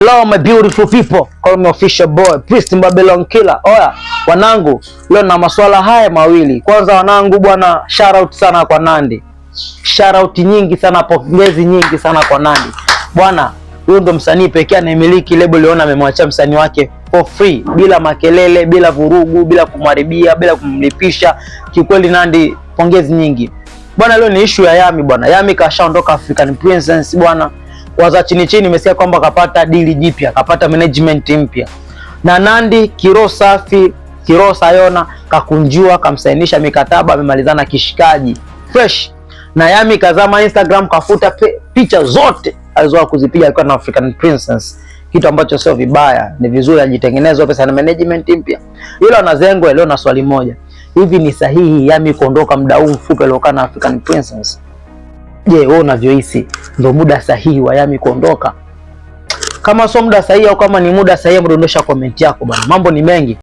Hello my beautiful people, call me official boy, Priest Babylon Killer. Oya, wanangu, leo na maswala haya mawili. Kwanza wanangu bwana, shout out sana kwa Nandy. Shout out nyingi sana, pongezi nyingi sana kwa Nandy. Bwana, huyo ndo msanii pekee anayemiliki label Leona amemwachia msanii wake for free, bila makelele, bila vurugu, bila kumharibia, bila kumlipisha. Kiukweli Nandy, pongezi nyingi. Bwana, leo ni issue ya Yami bwana. Yami kashaondoka African Princess bwana. Waza chini nimesikia kwamba kapata deal jipya, kapata management mpya. Na Nandy kiroho safi, kiroho sayona, kakunjua, kamsainisha mikataba, amemalizana kishikaji fresh. Na Yami kazama Instagram, kafuta picha zote alizoa kuzipiga akiwa na African Princess. Kitu ambacho sio vibaya, ni vizuri ajitengenezwe pesa na management mpya. Ila anazengwa leo na swali moja. Hivi ni sahihi Yami kuondoka muda huu mfupi aliokaa na African Princess? Je, wewe unavyohisi ndio muda sahihi wa Yami kuondoka? Kama sio muda sahihi au kama ni muda sahihi, mdondosha comment yako bwana. Mambo ni mengi.